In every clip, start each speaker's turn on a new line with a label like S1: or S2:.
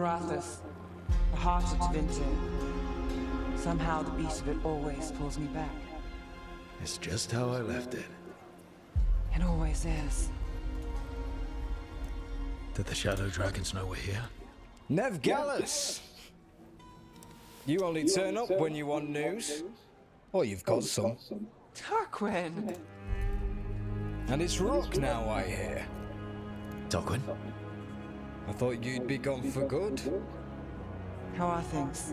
S1: Rathas, the heart of Tevinter. Somehow the beat of it always pulls me back.
S2: It's just how I left it.
S1: It always is.
S2: Did the Shadow Dragons know we're here?
S3: Nev Gallus! You only turn up when you want news. Or you've got some.
S1: Tarquin!
S3: And it's Rook now, I hear.
S2: Tarquin?
S3: I thought you'd be gone for good.
S1: How are things?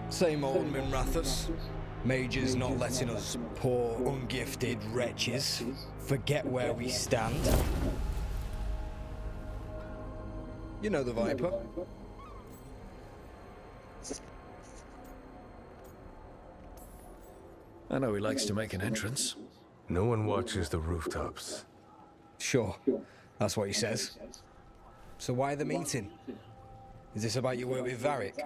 S3: Same old Minrathus. Mages not letting us poor, ungifted wretches forget where we stand. You know the Viper.
S2: I know he likes to make an entrance.
S4: No one watches the rooftops.
S3: Sure, that's what he says. So why the meeting? Is this about your work with Varric?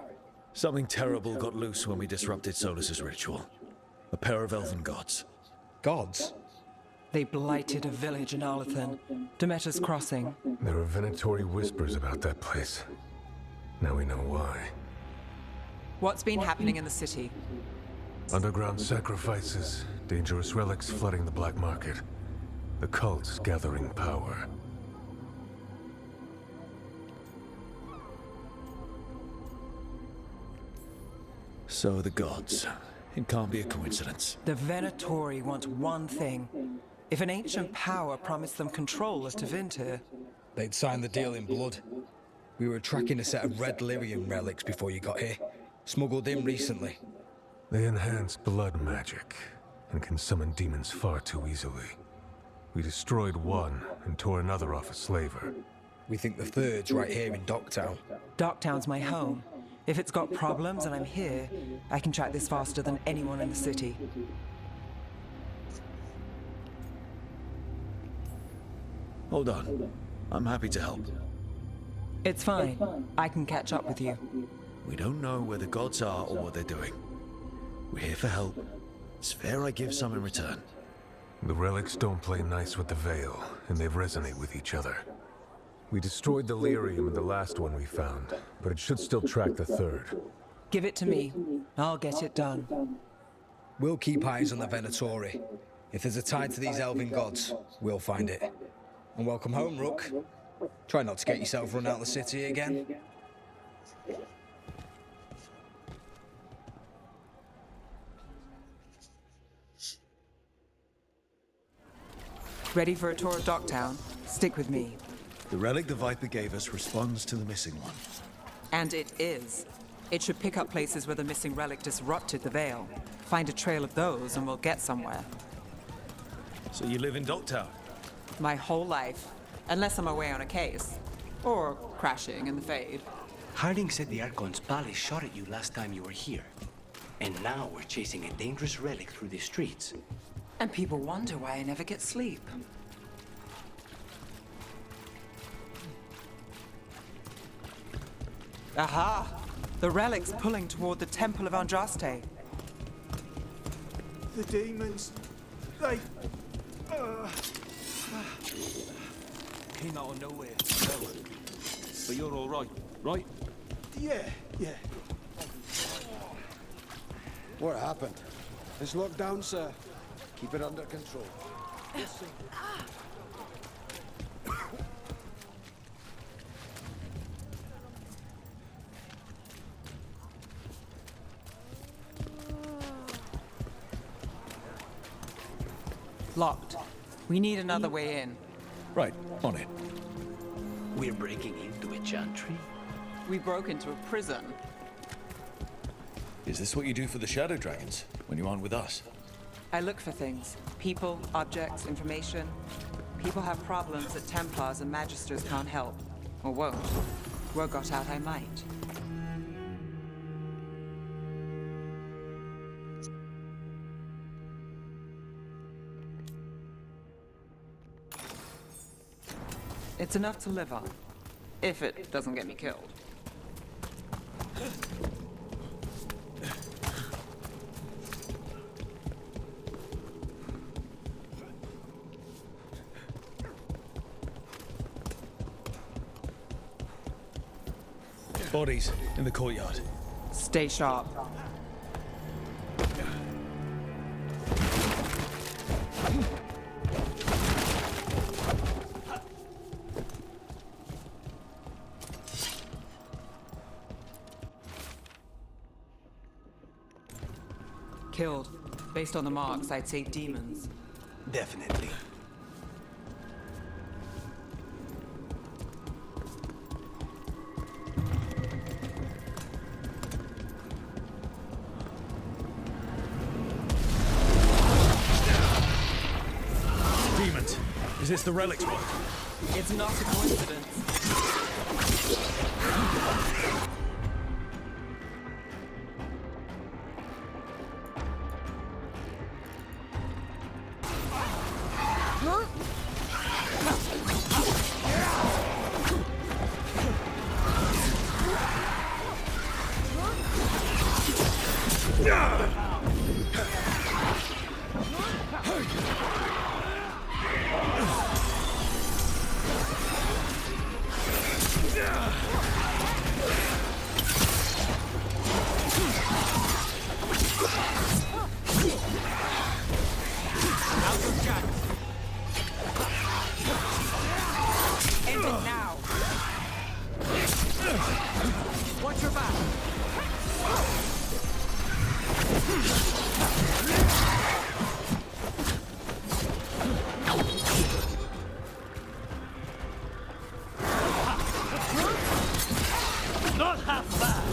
S2: Something terrible got loose when we disrupted Solus's ritual. A pair of elven gods.
S3: Gods?
S1: They blighted a village in Arlathan, Demeter's Crossing.
S4: There are venatory whispers about that place. Now we know why.
S1: What's been happening in the city?
S4: Underground sacrifices, dangerous relics flooding the black market. The cults gathering power.
S2: So the gods. It can't be a coincidence.
S1: The Venatori want one thing. If an ancient power promised them control of Tevinter,
S3: They'd signed the deal in blood. We were tracking a set of red lyrium relics before you got here. Smuggled in recently.
S4: They enhance blood magic and can summon demons far too easily. We destroyed one and tore another off a slaver.
S3: We think the third's right here in Docktown.
S1: Docktown's my home. If it's got problems and I'm here, I can track this faster than anyone in the city.
S2: Hold on. I'm happy to help.
S1: It's fine. I can catch up with you.
S2: We don't know where the gods are or what they're doing. We're here for help. It's fair I give some in return.
S4: The relics don't play nice with the Veil, and they resonate with each other. We destroyed the lyrium in the last one we found, but it should still track the third.
S1: Give it to me. I'll get it done.
S3: We'll keep eyes on the Venatori. If there's a tie to these elven gods, we'll find it. And welcome home, Rook. Try not to get yourself run out of the city again.
S1: Ready for a tour of Docktown? Stick with me.
S2: The relic the Viper gave us responds to the missing one.
S1: And it is. It should pick up places where the missing relic disrupted the Veil. Find a trail of those and we'll get somewhere.
S2: So you live in Docktown?
S1: My whole life. Unless I'm away on a case. Or crashing in the Fade.
S5: Harding said the Archon's palace shot at you last time you were here. And now we're chasing a dangerous relic through the streets.
S1: And people wonder why I never get sleep. Aha! The relic's pulling toward the Temple of Andraste.
S6: The demons, they...
S7: Came out of nowhere, no. But you're all right, right?
S6: Yeah.
S8: What happened? It's locked down, sir. Keep it under control. Yes, sir.
S1: Locked. We need another way in.
S2: Right, on it.
S5: We're breaking into a chantry?
S1: We broke into a prison.
S2: Is this what you do for the Shadow Dragons, when you aren't with us?
S1: I look for things. People, objects, information. People have problems that Templars and Magisters can't help. Or won't. Word got out I might. It's enough to live on. If it doesn't get me killed.
S2: Bodies in the courtyard.
S1: Stay sharp. Killed. Based on the marks, I'd say demons.
S5: Definitely.
S2: Demons. Is this the Relic's work?
S1: It's not a coincidence. End it now. Watch your back.
S7: Not half bad.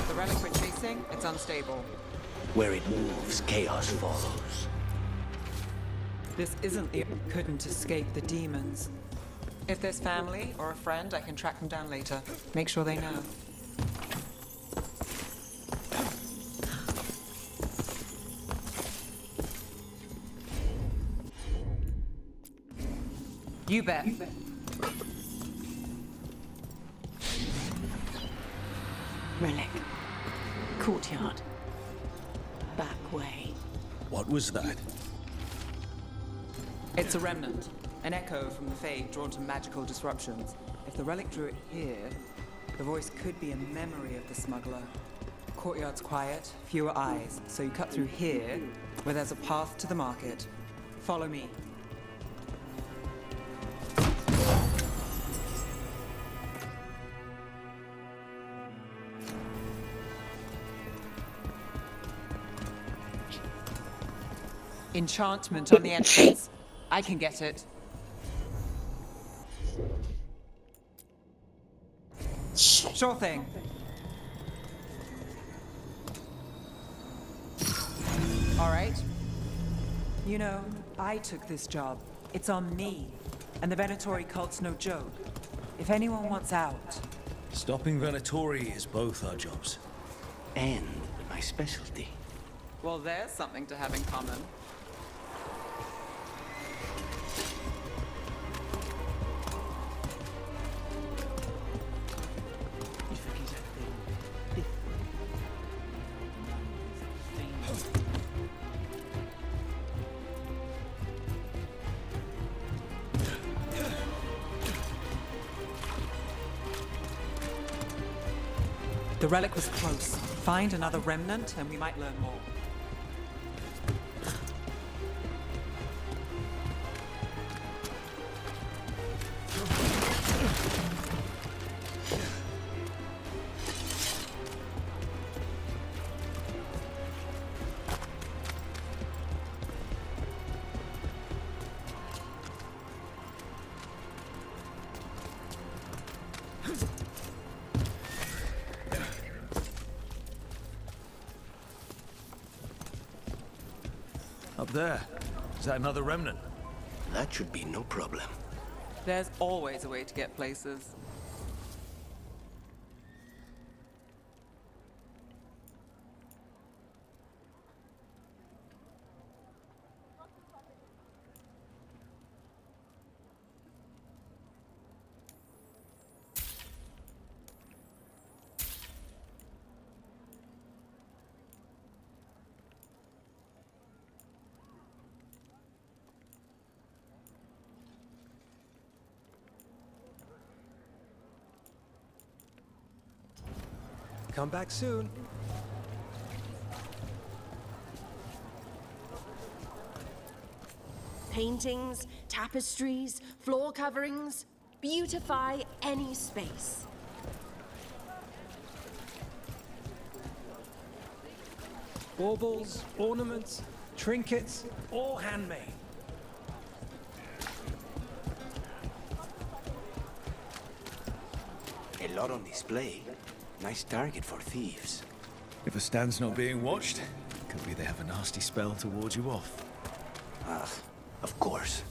S1: The relic we're chasing, it's unstable.
S5: Where it moves, chaos follows.
S1: This isn't the... couldn't escape the demons. If there's family or a friend, I can track them down later. Make sure they know. You bet.
S9: Relic. Courtyard. Back way.
S2: What was that?
S1: It's a remnant. An echo from the Fade drawn to magical disruptions. If the relic drew it here, the voice could be a memory of the smuggler. Courtyard's quiet, fewer eyes, so you cut through here, where there's a path to the market. Follow me. Enchantment on the entrance. I can get it. Sure thing. All right. You know, I took this job. It's on me. And the Venatori cult's no joke. If anyone wants out...
S2: Stopping Venatori is both our jobs.
S5: And my specialty.
S1: Well, there's something to have in common. The relic was close. Find another remnant and we might learn more.
S2: Up there. Is that another remnant?
S5: That should be no problem.
S1: There's always a way to get places.
S10: Come back soon.
S11: Paintings, tapestries, floor coverings. Beautify any space.
S10: Baubles, ornaments, trinkets, all handmade.
S5: A lot on display. Nice target for thieves.
S2: If a stand's not being watched, could be they have a nasty spell to ward you off.
S5: Ah, of course.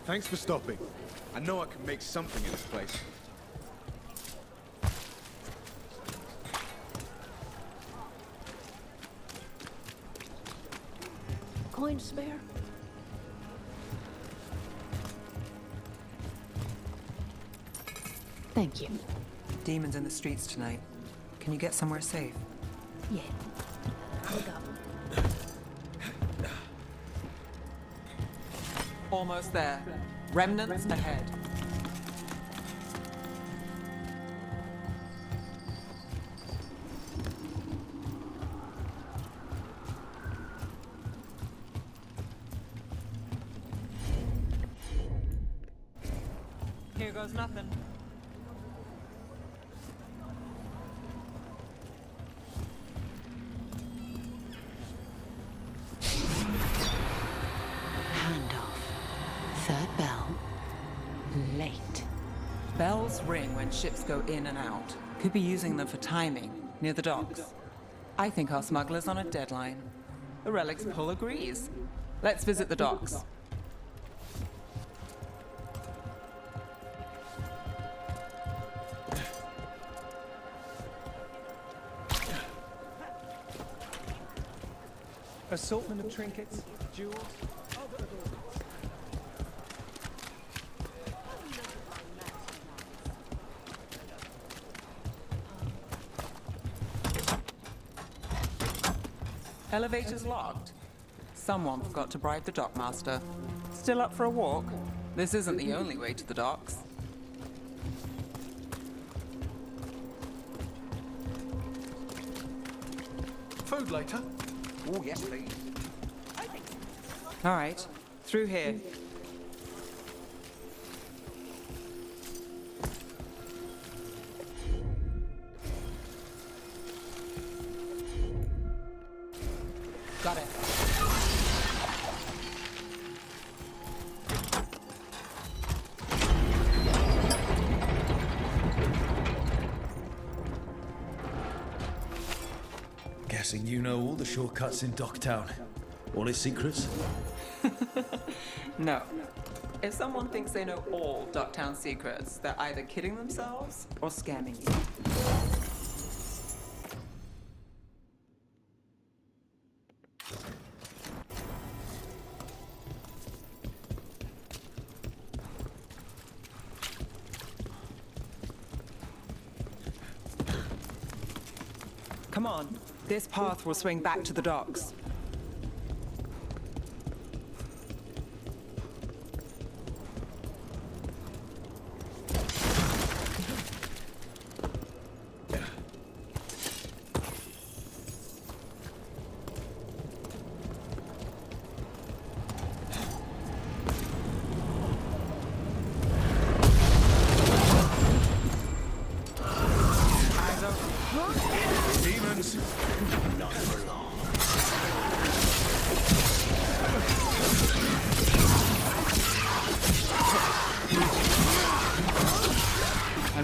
S6: Thanks for stopping. I know I can make something in this place.
S11: Coin to spare?
S9: Thank you.
S1: Demons in the streets tonight. Can you get somewhere safe?
S9: Yeah. I'll go.
S1: Almost there. Remnants ahead. Here goes nothing.
S9: Third bell. Late.
S1: Bells ring when ships go in and out. Could be using them for timing, near the docks. I think our smuggler's on a deadline. The Relic's pull agrees. Let's visit the docks.
S10: Assortment of trinkets, jewels.
S1: Elevator's locked. Someone forgot to bribe the dockmaster. Still up for a walk? This isn't the only way to the docks.
S6: Food later?
S7: Oh, yes, please.
S1: All right, through here. Got it.
S2: Guessing you know all the shortcuts in Docktown. All its secrets?
S1: No. If someone thinks they know all Docktown secrets, they're either kidding themselves or scamming you. Come on. This path will swing back to the docks.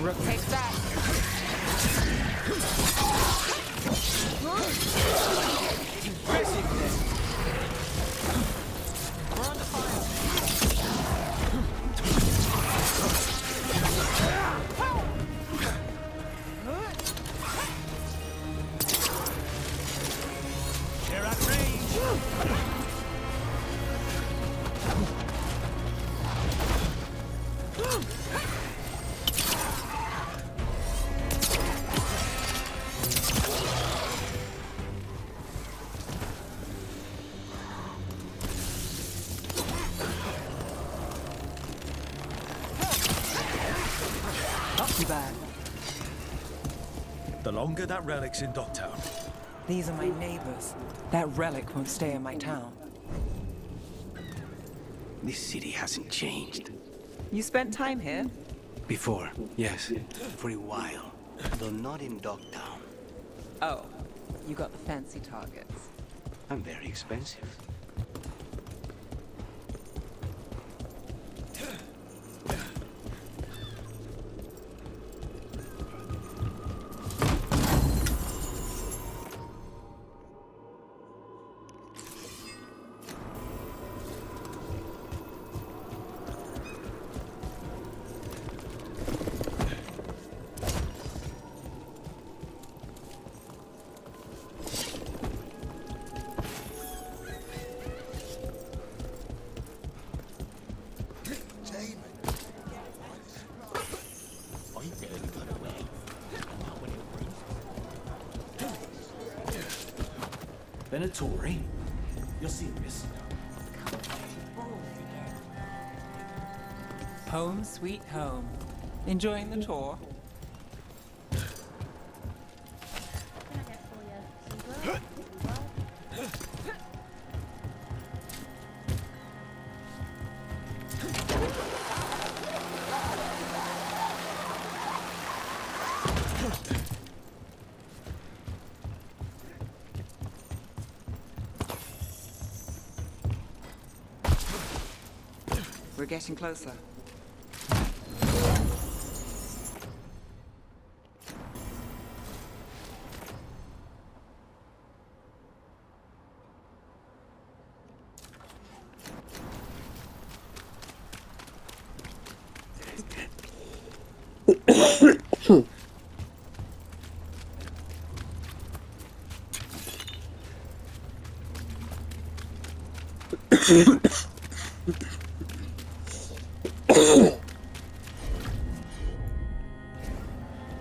S1: And Rook takes that. Impressive there. We're under fire.
S7: They're at range.
S1: Not too bad.
S2: The longer that relic's in Docktown,
S1: These are my neighbors. That relic won't stay in my town.
S5: This city hasn't changed.
S1: You spent time here?
S5: Before, yes, for a while. Though not in Dogtown.
S1: Oh, you got the fancy targets.
S5: I'm very expensive.
S7: Venatori? You're serious?
S1: Home sweet home. Enjoying the tour? We're getting closer.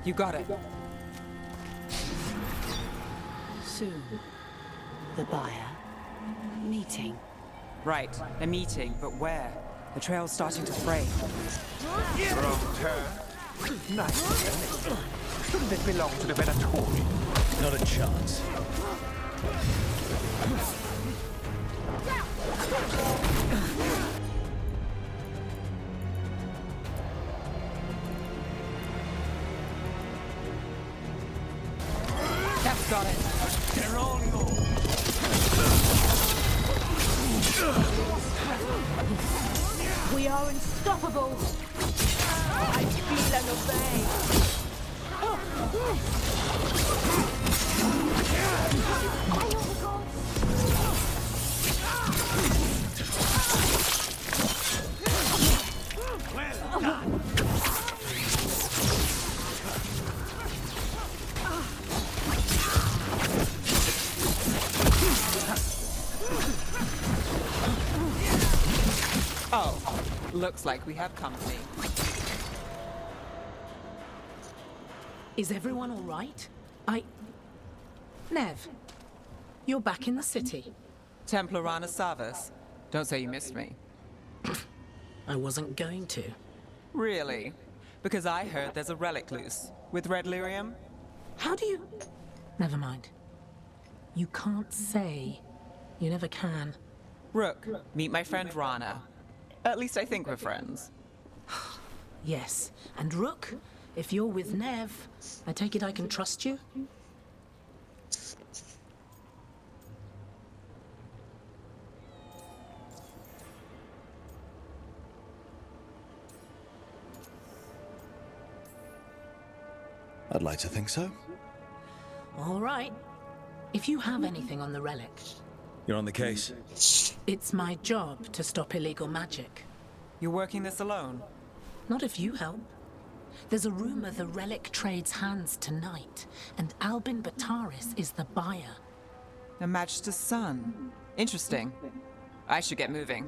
S1: You got it.
S9: Soon. The buyer. Meeting.
S1: Right, a meeting, but where? The trail's starting to fray.
S7: Wrong turn. Nice. Shouldn't it belong to the Venatori?
S2: not a chance.
S1: That's got it.
S7: They're all yours.
S11: We are unstoppable. I feel and obey.
S7: Well done.
S1: Oh, looks like we have company.
S9: Is everyone all right? Nev, you're back in the city.
S1: Templarana Savas. Don't say you missed me.
S9: I wasn't going to.
S1: Really? Because I heard there's a relic loose. With red lyrium?
S9: How do you... Never mind. You can't say. You never can.
S1: Rook, meet my friend Rana. At least I think we're friends.
S9: Yes. And Rook, if you're with Nev, I take it I can trust you?
S2: I'd like to think so.
S9: All right. If you have anything on the relic,
S2: You're on the case.
S9: it's my job to stop illegal magic.
S1: You're working this alone?
S9: Not if you help. There's a rumor the relic trades hands tonight, and Albin Bataris is the buyer.
S1: A Magister's son. Interesting. I should get moving.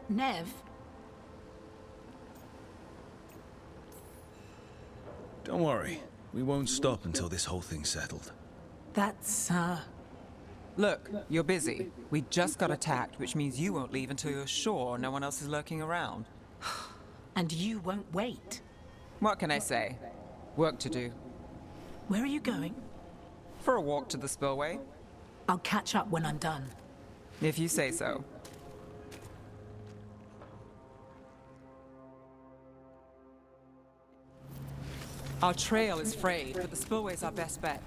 S9: Nev,
S2: Don't worry. We won't stop until this whole thing's settled.
S9: that's,
S1: Look, you're busy. We just got attacked, which means you won't leave until you're sure no one else is lurking around.
S9: and you won't wait.
S1: What can I say? Work to do.
S9: Where are you going?
S1: For a walk to the spillway,
S9: I'll catch up when I'm done.
S1: if you say so. Our trail is frayed, but the spillway's our best bet.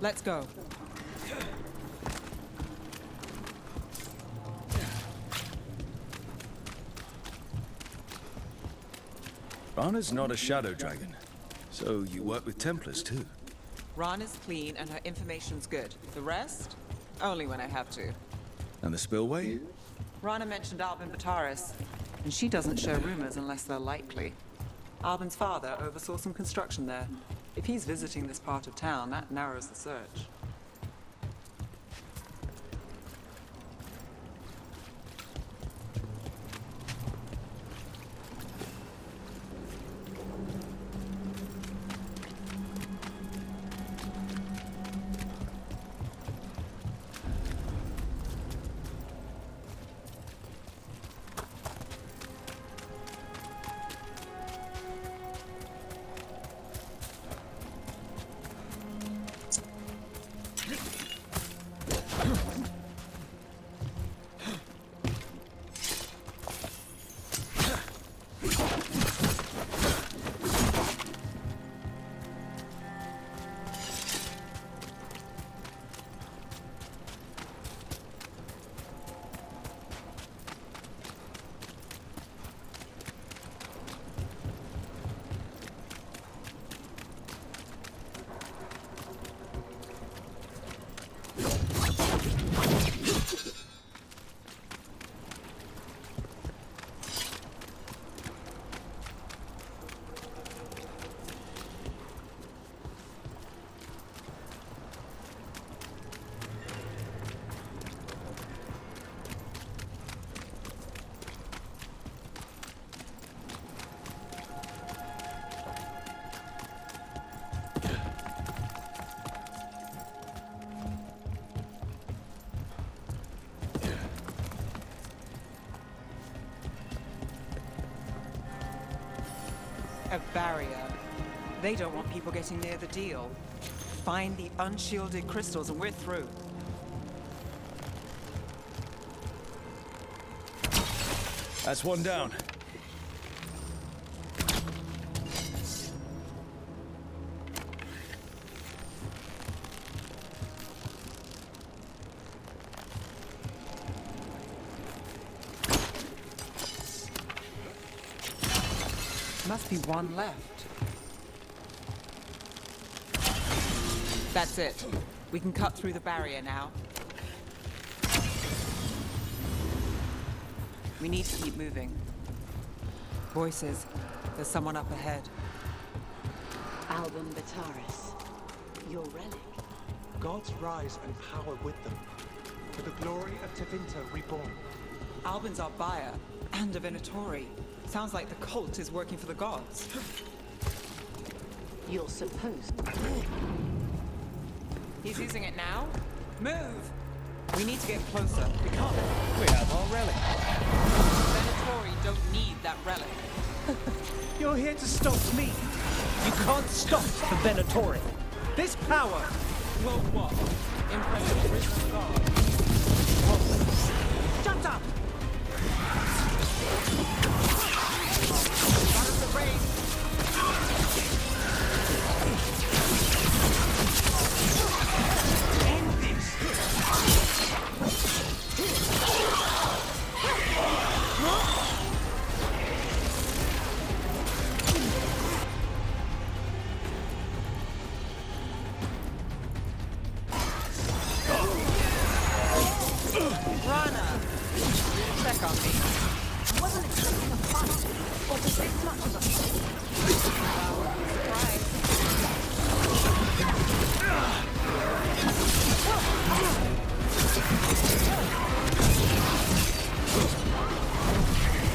S1: Let's go.
S2: Rana's not a shadow dragon. So you work with Templars too?
S1: Rana's clean and her information's good. The rest? Only when I have to.
S2: And the spillway?
S1: Rana mentioned Albin Bataris, and she doesn't share rumors unless they're likely. Albin's father oversaw some construction there. If he's visiting this part of town, that narrows the search. A barrier. They don't want people getting near the deal. Find the unshielded crystals and we're through.
S2: That's one down.
S1: Must be one left. That's it. We can cut through the barrier now. We need to keep moving. Voices. There's someone up ahead.
S11: Albin Bataris. Your relic.
S12: Gods rise and power with them. For the glory of Tevinter reborn.
S1: Albin's our buyer, and a Venatori. Sounds like the cult is working for the gods.
S11: You're supposed.
S1: He's using it now? Move! We need to get closer. We can't. We have our relic. Venatori don't need that relic.
S10: You're here to stop me. You can't stop the Venatori. This power
S1: will what? Impress the risen god.
S10: Shut up!
S1: Out of the race.
S10: End this!
S1: Doesn't take much of us. Surprise.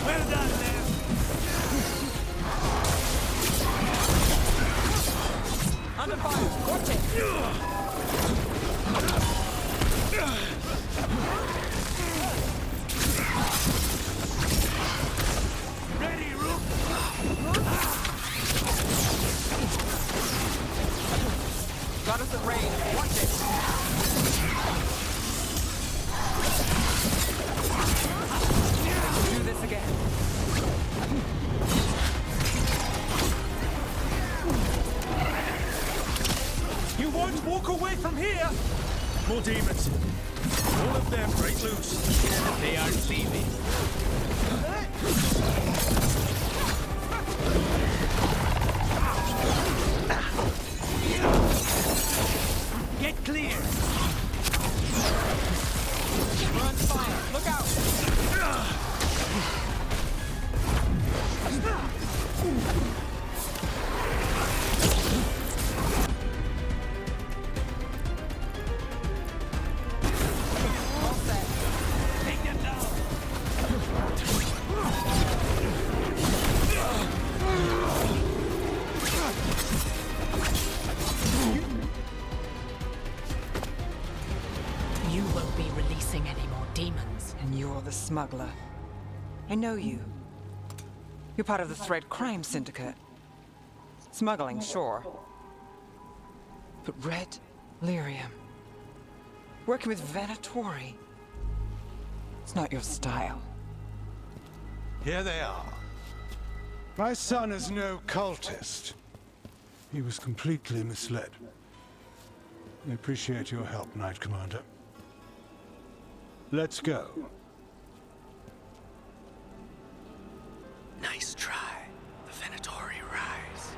S7: Well done, there.
S1: Under fire. Watch it.
S7: Ready, Rook?
S1: Got us at range. Watch it. Do this again.
S7: You won't walk away from here! More demons. All of them break loose. They are leaving. Get clear!
S1: We're on fire. Look out. All set.
S7: Take them down!
S9: You won't be releasing any more demons.
S1: And you're the smuggler. I know you. You're part of the Thread crime syndicate. Smuggling, sure. But red lyrium. Working with Venatori. It's not your style.
S6: Here they are. My son is no cultist. He was completely misled. I appreciate your help, Knight Commander. Let's go.
S5: Nice try. The Venatori rise.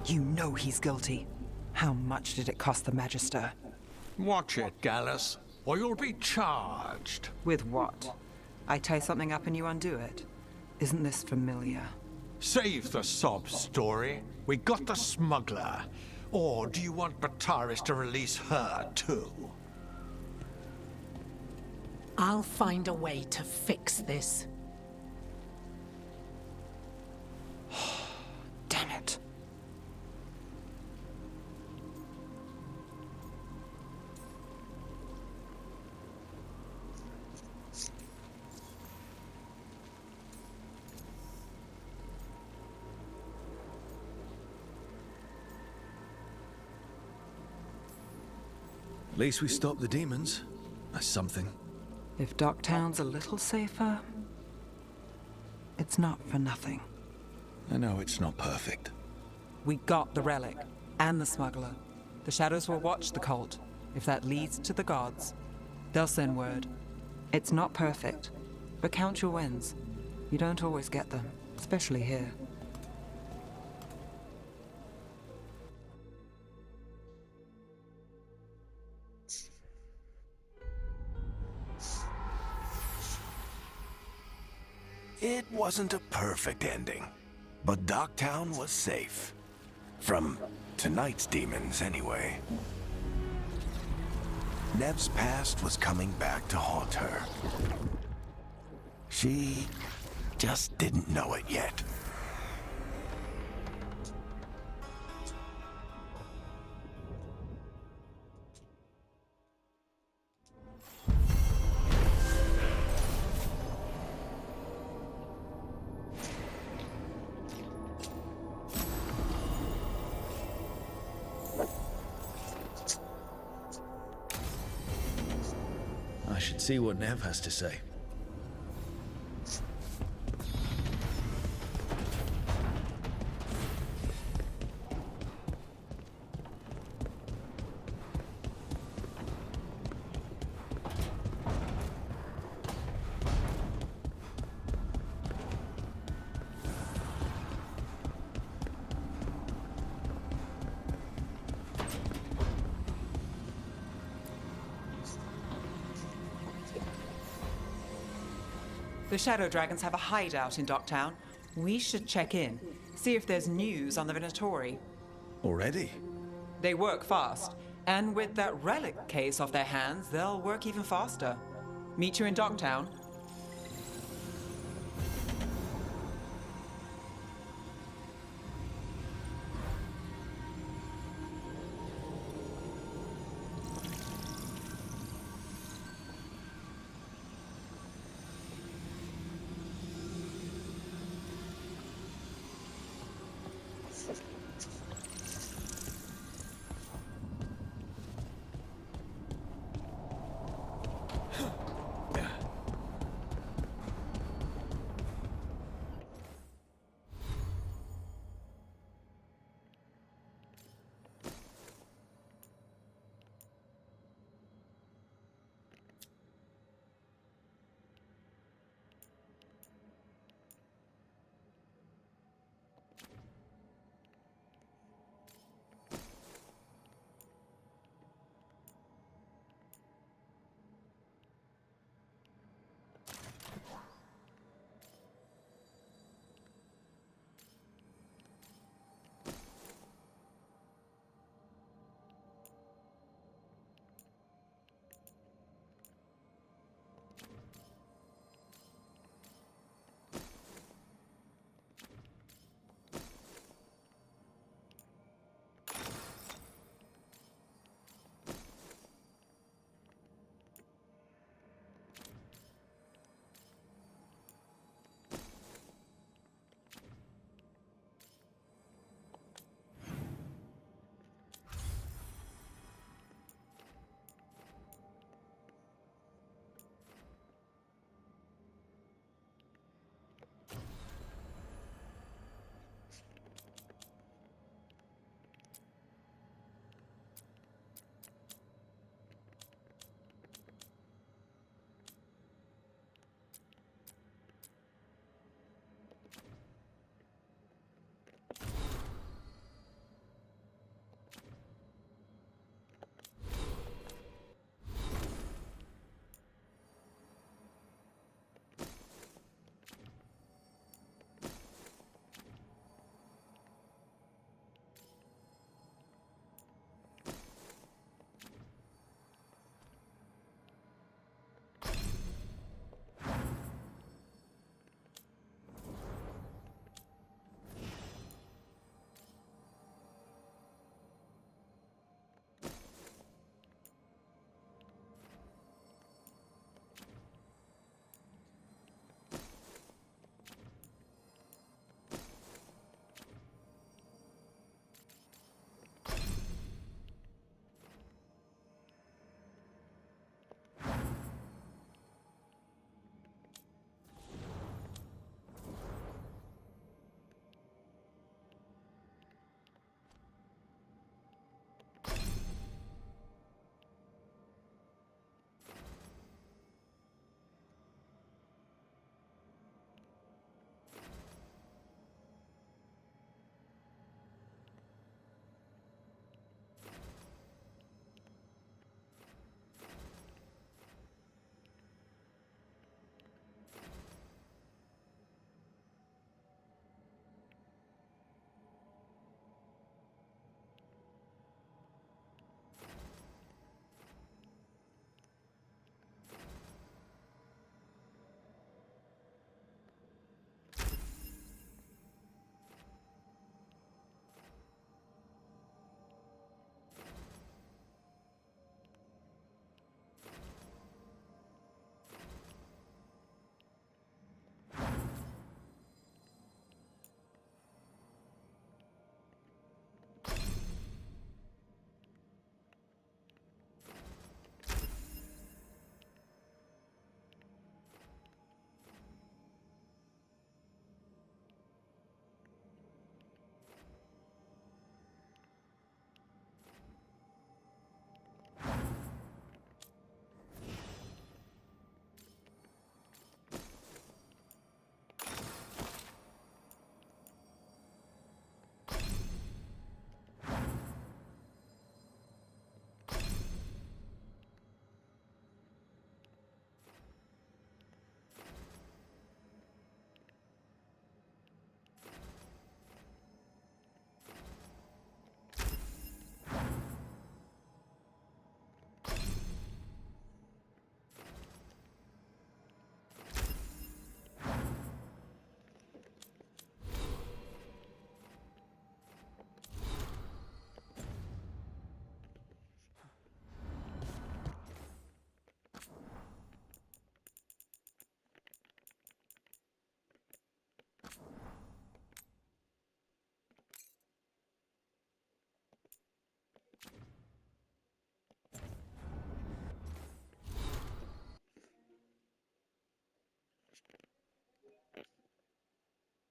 S1: You know he's guilty. How much did it cost the Magister?
S13: Watch it, Gallus, or you'll be charged.
S1: With what? I tie something up and you undo it. Isn't this familiar?
S13: Save the sob story. We got the smuggler. Or do you want Bataris to release her, too?
S9: I'll find a way to fix this.
S1: Damn it.
S2: At least we stopped the demons. That's something.
S1: If Docktown's a little safer, it's not for nothing.
S2: I know it's not perfect.
S1: We got the Relic and the smuggler. The Shadows will watch the cult. If that leads to the gods, they'll send word. It's not perfect, but count your wins. You don't always get them, especially here.
S14: It wasn't a perfect ending, but Docktown was safe. From tonight's demons, anyway. Nev's past was coming back to haunt her. She just didn't know it yet.
S2: I should see what Nev has to say.
S1: The Shadow Dragons have a hideout in Docktown. We should check in, see if there's news on the Venatori.
S2: Already?
S1: They work fast, and with that Relic case off their hands, they'll work even faster. Meet you in Docktown.